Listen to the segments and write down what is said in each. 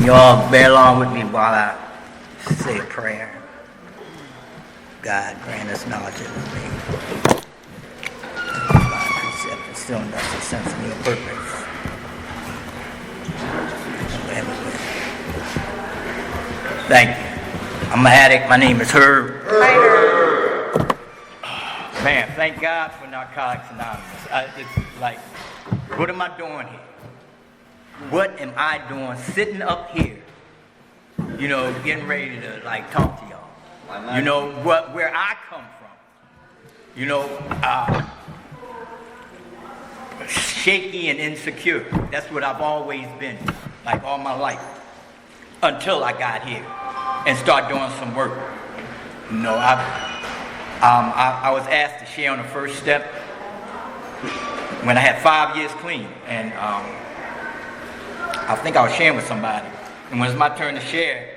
You all bear along with me while I say a prayer. God, grant us knowledge of His name. By precept, instilling us a sense of your purpose. Thank you. I'm an addict. My name is Herb. Man, thank God for Narcotics Anonymous. It's like, what am I doing here? What am I doing sitting up here, getting ready to talk to y'all? Where I come from, shaky and insecure. That's what I've always been, all my life, until I got here and started doing some work. I was asked to share on the first step when I had 5 years clean, and I think I was sharing with somebody. And when it was my turn to share,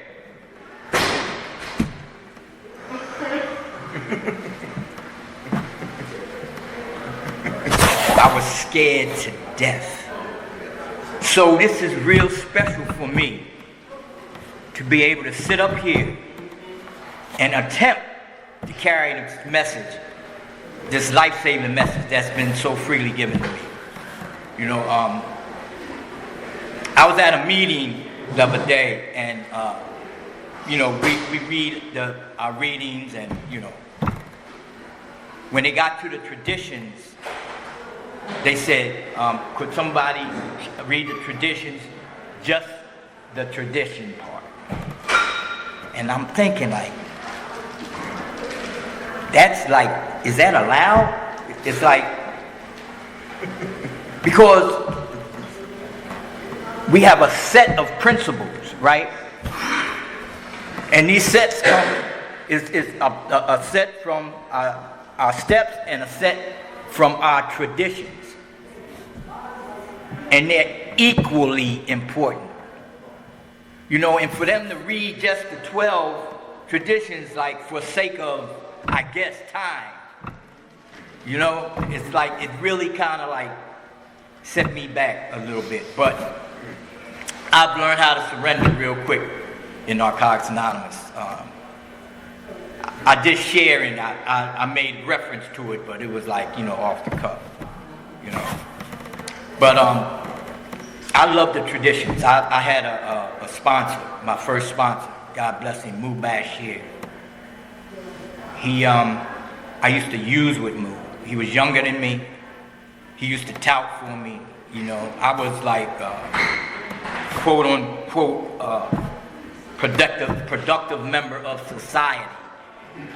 I was scared to death. So this is real special for me to be able to sit up here and attempt to carry this message, this life-saving message that's been so freely given to me. I was at a meeting the other day, and we read our readings, and when they got to the traditions, they said, could somebody read the traditions, just the tradition part? And I'm thinking is that allowed? It's because we have a set of principles, right? And these sets is a set from our steps and a set from our traditions. And they're equally important. And for them to read just the 12 traditions, for sake of, I guess, time, it's it really kind of set me back a little bit. But I've learned how to surrender real quick in Narcotics Anonymous. I did share, and I made reference to it, but it was off the cuff, But I love the traditions. I had a sponsor, my first sponsor, God bless him, Moo Bashir. I used to use with Moo. He was younger than me. He used to tout for me. I was quote unquote productive member of society,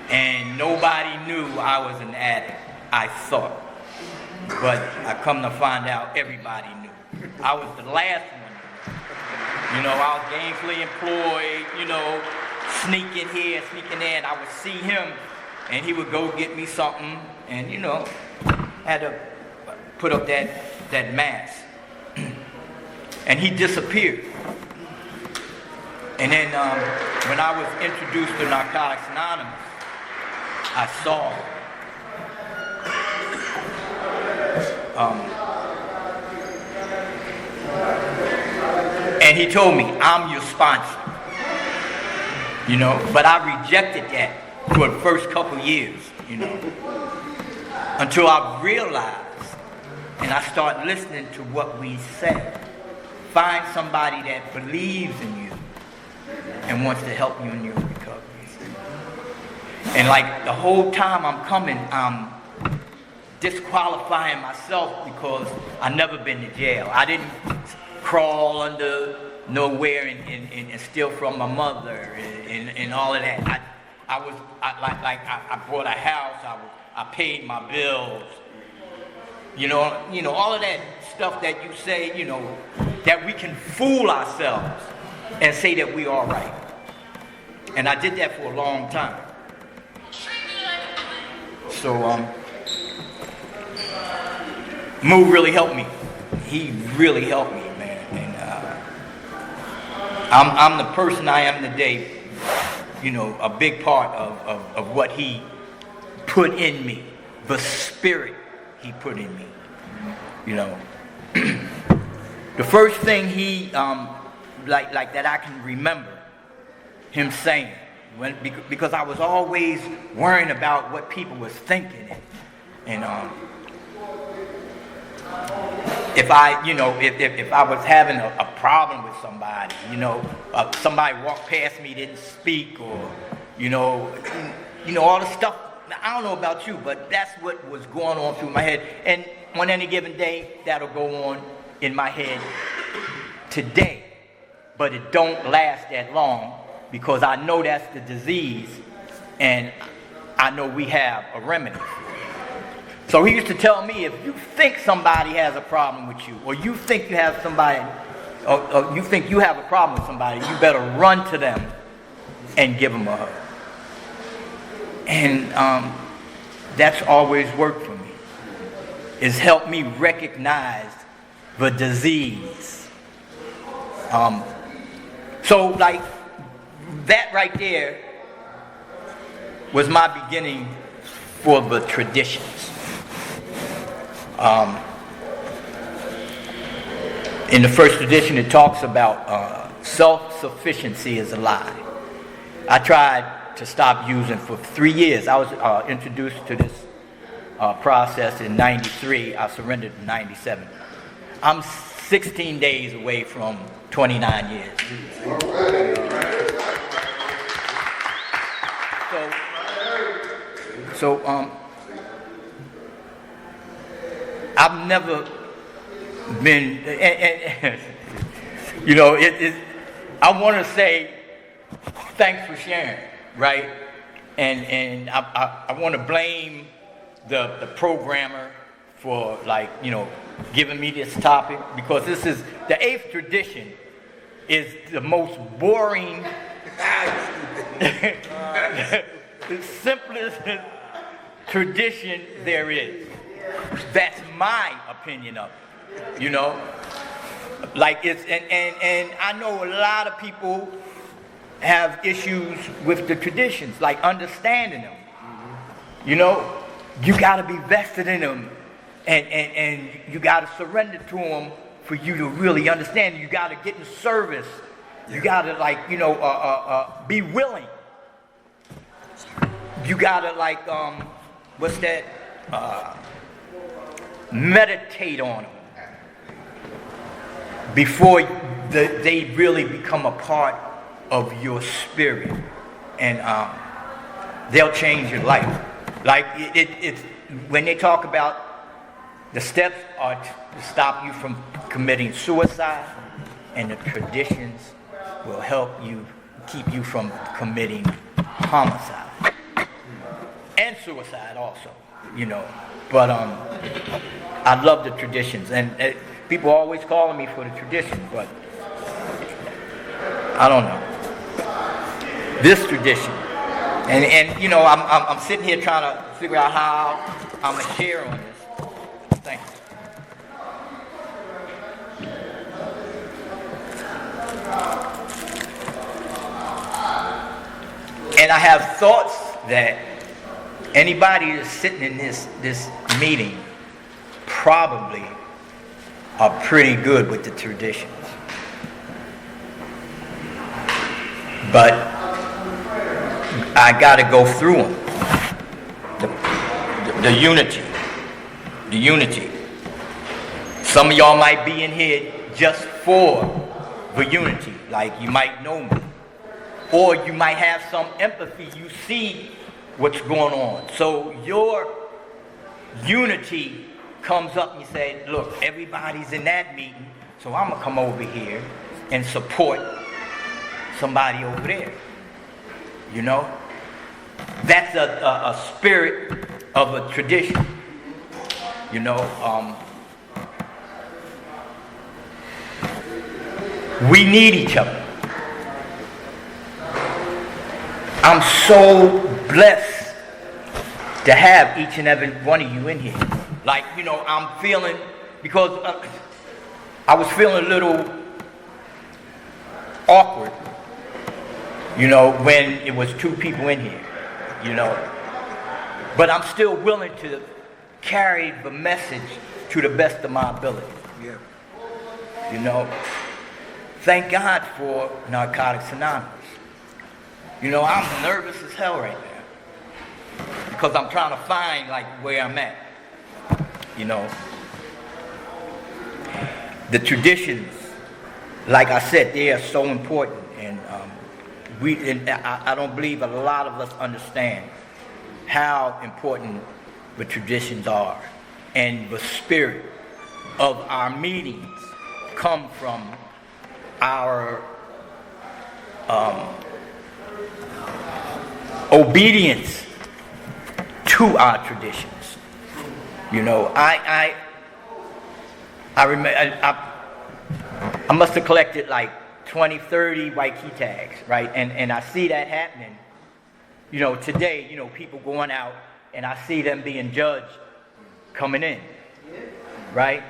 and nobody knew I was an addict, I thought, but I come to find out everybody knew. I was the last one. I was gainfully employed, sneaking here, sneaking there, and I would see him, and he would go get me something, and had to put up that mask. And he disappeared. And then when I was introduced to Narcotics Anonymous, I saw and he told me, I'm your sponsor. But I rejected that for the first couple years, until I realized, and I started listening to what we said. Find somebody that believes in you and wants to help you in your recovery. And the whole time I'm disqualifying myself because I never been to jail. I didn't crawl under nowhere and steal from my mother and all of that. I bought a house. I paid my bills. All of that stuff that you say, that we can fool ourselves and say that we all right. And I did that for a long time. So, Moo really helped me. He really helped me, man. And I'm the person I am today, a big part of what he put in me, the spirit he put in me. The first thing he like that I can remember him saying, because I was always worrying about what people was thinking, and if I, if I was having a problem with somebody, somebody walked past me, didn't speak, or all the stuff. I don't know about you, but that's what was going on through my head. And on any given day, that'll go on in my head today. But it don't last that long, because I know that's the disease, and I know we have a remedy. So he used to tell me, if you think somebody has a problem with you, or you think you have somebody, or you think you have a problem with somebody, you better run to them and give them a hug. And that's always worked for me. It's helped me recognize the disease. So like that right there was my beginning for the traditions. In the first tradition, it talks about self-sufficiency is a lie. I tried to stop using for 3 years. I was introduced to this process in 93. I surrendered in 97. I'm 16 days away from 29 years. So I've never been, I want to say thanks for sharing, right? And I want to blame the programmer for giving me this topic, because this is the 8th tradition is the most boring, the simplest tradition there is. That's my opinion of it, Like it's and I know a lot of people have issues with the traditions, like understanding them. You got to be vested in them, and you got to surrender to them for you to really understand. You got to get in service. You got to be willing. You got to meditate on them before they really become a part of your spirit, and they'll change your life. Like it's when they talk about the steps are to stop you from committing suicide, and the traditions will help you keep you from committing homicide and suicide also. But I love the traditions, and people always calling me for the tradition, but I don't know. This tradition, and I'm sitting here trying to figure out how I'm gonna share on this. Thank you. And I have thoughts that anybody that's sitting in this meeting probably are pretty good with the traditions. But I got to go through them. The unity. The unity. Some of y'all might be in here just for the unity. Like you might know me. Or you might have some empathy. You see what's going on. So your unity comes up and you say, look, everybody's in that meeting, so I'm going to come over here and support somebody over there. That's a spirit of a tradition. We need each other. I'm so blessed to have each and every one of you in here. Like, I'm feeling, because I was feeling a little awkward, when it was 2 people in here, But I'm still willing to carry the message to the best of my ability. Yeah. thank God for Narcotics Anonymous. You know, I'm nervous as hell right now because I'm trying to find like where I'm at. You know, the traditions, like I said, they are so important, and I don't believe a lot of us understand how important the traditions are, and the spirit of our meetings come from our obedience to our traditions. You know, I remember I must have collected like 20, 30 white key tags, right? And I see that happening. You know, today, you know, people going out and I see them being judged coming in, right?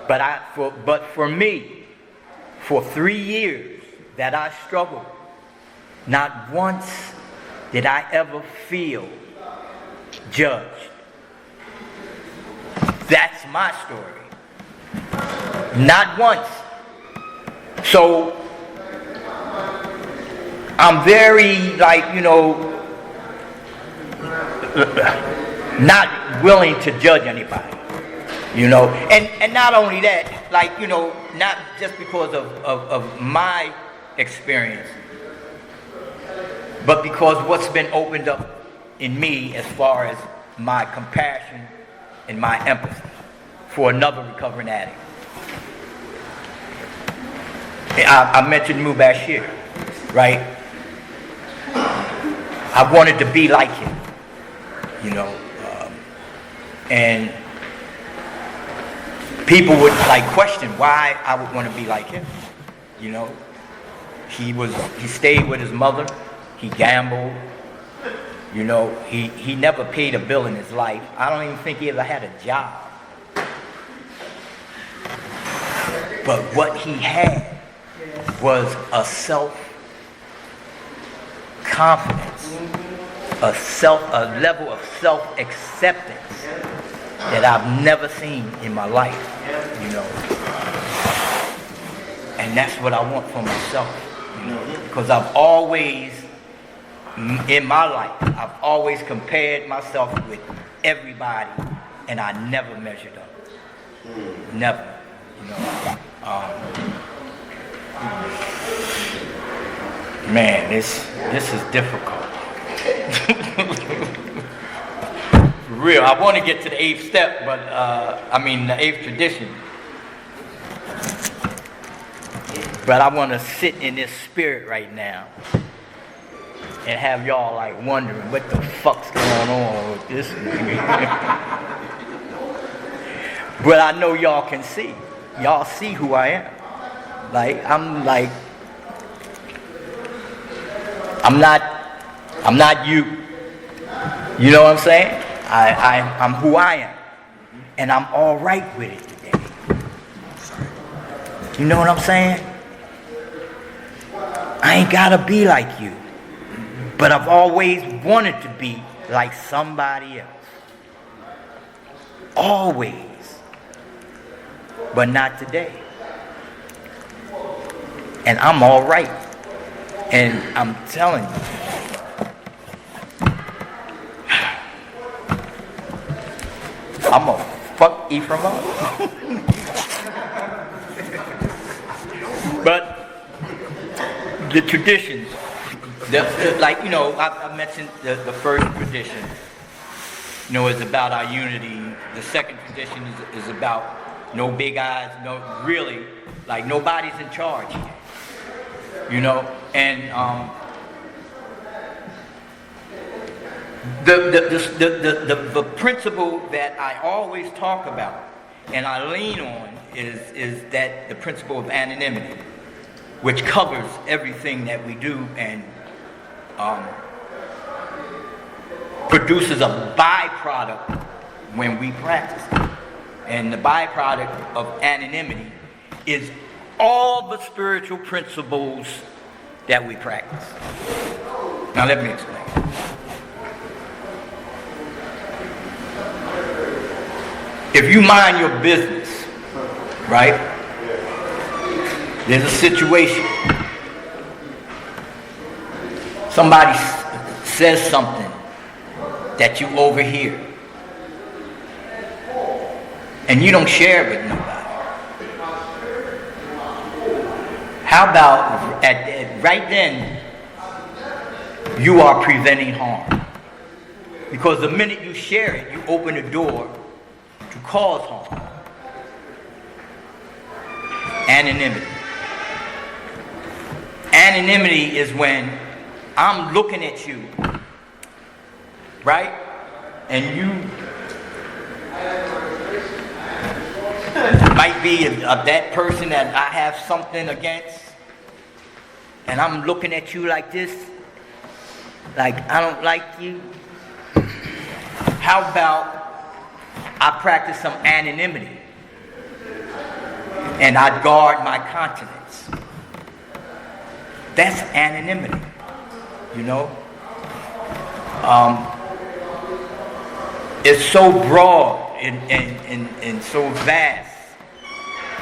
But for me, for 3 years that I struggled, not once did I ever feel judged. That's my story. Not once. So I'm very, like, you know, not willing to judge anybody, you know. And not only that, like, you know, not just because of my experience, but because what's been opened up in me as far as my compassion and my empathy for another recovering addict. I mentioned Mubashir, right? I wanted to be like him, you know, and people would like question why I would want to be like him, you know. He stayed with his mother, he gambled, you know, he never paid a bill in his life. I don't even think he ever had a job. But what he had was a self-confidence, a level of self-acceptance that I've never seen in my life, you know. And that's what I want for myself, you know, because I've always, in my life, I've always compared myself with everybody, and I never measured up. Never, you know. Man, this is difficult. For real, I want to get to the 8th step, but the 8th tradition. But I want to sit in this spirit right now and have y'all like wondering what the fuck's going on with this nigga. But I know y'all can see. Y'all see who I am. I'm not you. You know what I'm saying? I'm who I am. And I'm all right with it today. You know what I'm saying? I ain't gotta be like you. But I've always wanted to be like somebody else. Always. But not today. And I'm all right. And I'm telling you, I'm gonna fuck Ephraim up. But the traditions, I mentioned the first tradition, you know, is about our unity. The second tradition is about no big eyes, nobody's in charge here. You know, and the principle that I always talk about and I lean on is that the principle of anonymity, which covers everything that we do and produces a byproduct when we practice it. And the byproduct of anonymity is all the spiritual principles that we practice. Now let me explain. If you mind your business, right? There's a situation. Somebody says something that you overhear, and you don't share it with nobody. How about right then, you are preventing harm? Because the minute you share it, you open the door to cause harm. Anonymity. Anonymity is when I'm looking at you, right? And you might be that person that I have something against, and I'm looking at you like this, like I don't like you. How about I practice some anonymity and I guard my continence? That's anonymity, you know. It's so broad and so vast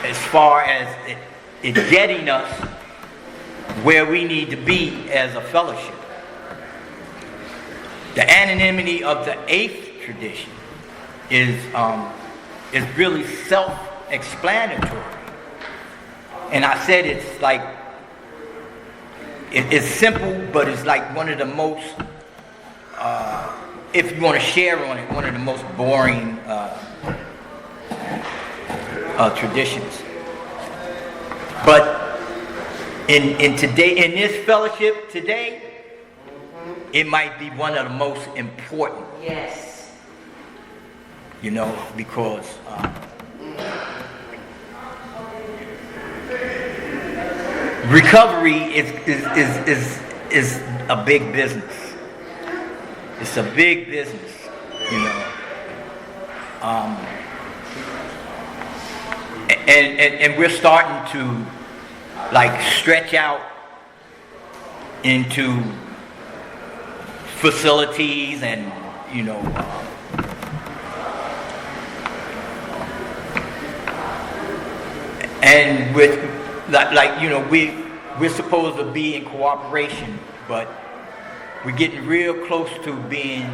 as far as it getting us where we need to be as a fellowship. The anonymity of the 8th tradition is really self-explanatory. And I said it's like, it's simple, but it's like one of the most, if you want to share on it, one of the most boring traditions. But in this fellowship today, it might be one of the most important. Yes. You know, because recovery is a big business. It's a big business, you know. And we're starting to like stretch out into facilities and, you know, and with like you know, we're supposed to be in cooperation, but we're getting real close to being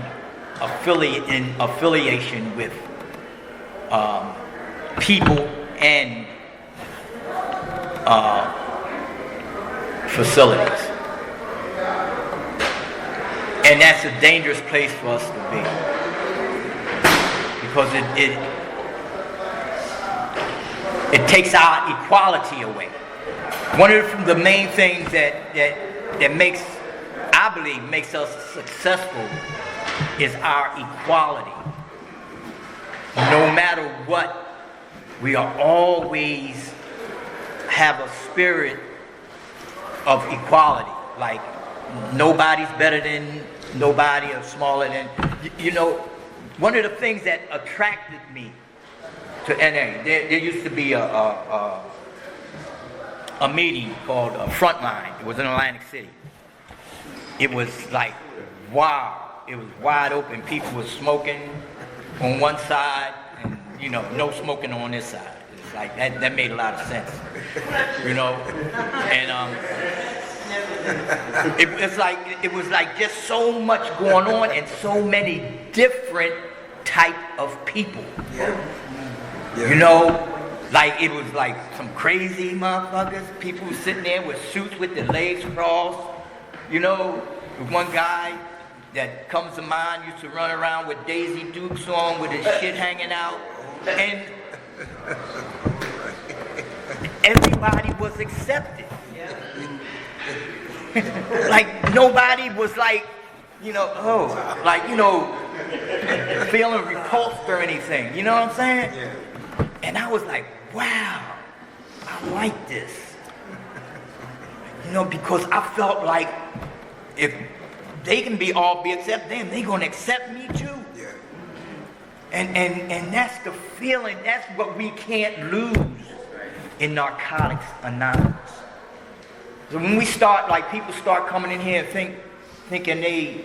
affiliation with people and facilities. And that's a dangerous place for us to be, because it takes our equality away. One of the main things that makes, I believe, makes us successful is our equality. No matter what, we are always have a spirit of equality. Like nobody's better than nobody or smaller than, you know. One of the things that attracted me to NA, there used to be a meeting called Frontline. It was in Atlantic City. It was like, wow, it was wide open. People were smoking on one side and, you know, no smoking on this side. It's like, that made a lot of sense, you know. And it was like just so much going on and so many different type of people. You know, like it was like some crazy motherfuckers. People were sitting there with suits with their legs crossed. You know, one guy that comes to mind used to run around with Daisy Dukes on with his shit hanging out. And everybody was accepted. Like nobody was like, you know, oh, like, you know, feeling repulsed or anything. You know what I'm saying? Yeah. And I was like, wow, I like this. You know, because I felt like if they can all be accepted, then they're going to accept me too. Yeah. And that's the feeling, that's what we can't lose in Narcotics Anonymous. So when we start, like people start coming in here and thinking they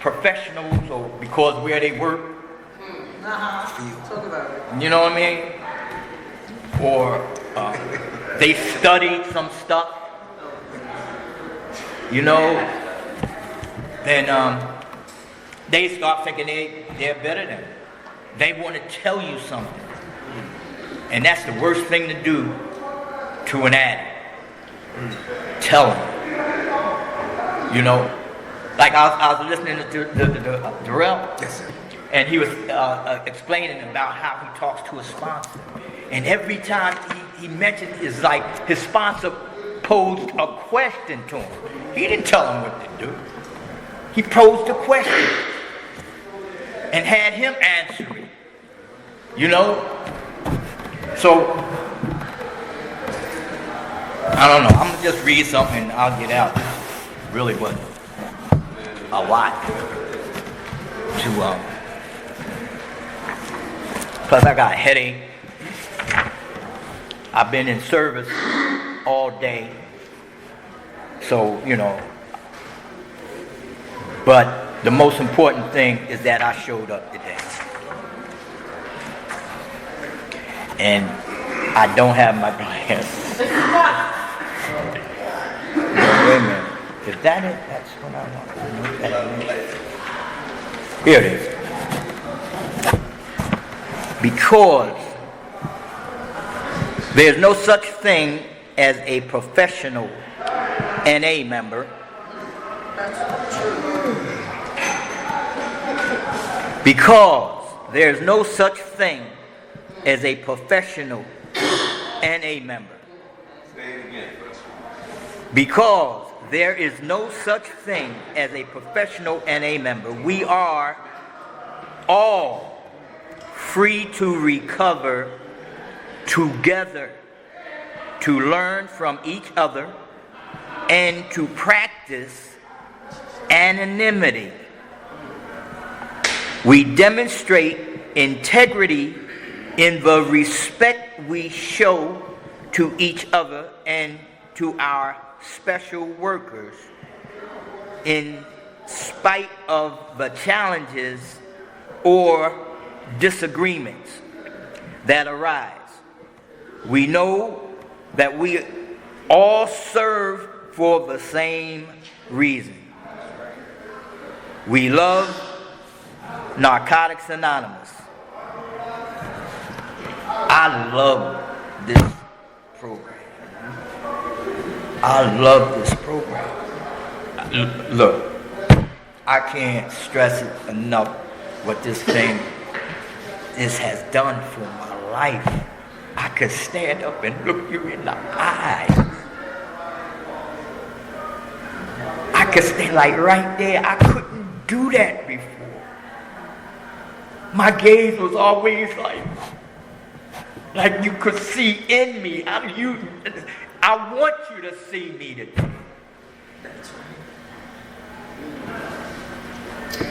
professionals or because where they work. Talk about it. You know what I mean? Or they studied some stuff, you know, then they start thinking they're better than you. They want to tell you something. And that's the worst thing to do to an addict. Tell him. You know, like I was listening to Darrell. Yes, sir. And he was explaining about how he talks to his sponsor. And every time he mentioned, it's like his sponsor posed a question to him. He didn't tell him what to do. He posed a question and had him answer it. You know? So, I don't know. I'm going to just read something and I'll get out. Really wasn't a lot to, plus I got a headache. I've been in service all day. So, you know. But the most important thing is that I showed up today. And I don't have my glasses. No, wait a minute. Is that it? That's what I want. Here it is. Because there's no such thing as a professional NA member. Because there's no such thing as a professional NA member. Say it again. Because there is no such thing as a professional NA member. We are all free to recover together, to learn from each other, and to practice anonymity. We demonstrate integrity in the respect we show to each other and to our special workers in spite of the challenges or disagreements that arise. We know that we all serve for the same reason. We love Narcotics Anonymous. I love this program. I love this program. Look, I can't stress it enough what this has done for my life. I could stand up and look you in the eye. I could stay like right there. I couldn't do that before. My gaze was always like you could see in me. I want you to see me today.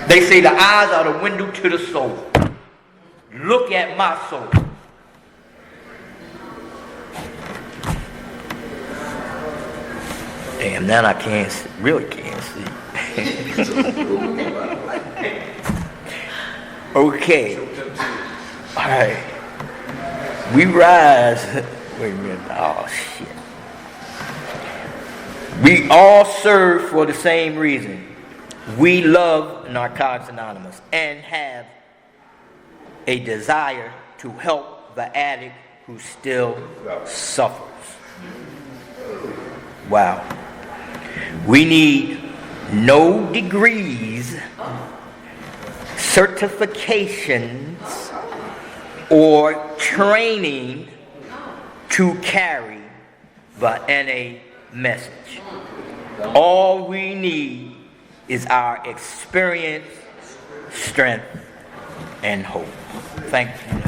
They say the eyes are the window to the soul. Look at my soul. Damn, now I really can't see. Okay. All right. We rise. Wait a minute. Oh, shit. We all serve for the same reason. We love Narcotics Anonymous and have a desire to help the addict who still suffers. Wow. We need no degrees, certifications, or training to carry the NA message. All we need is our experience, strength, and hope. Thank you.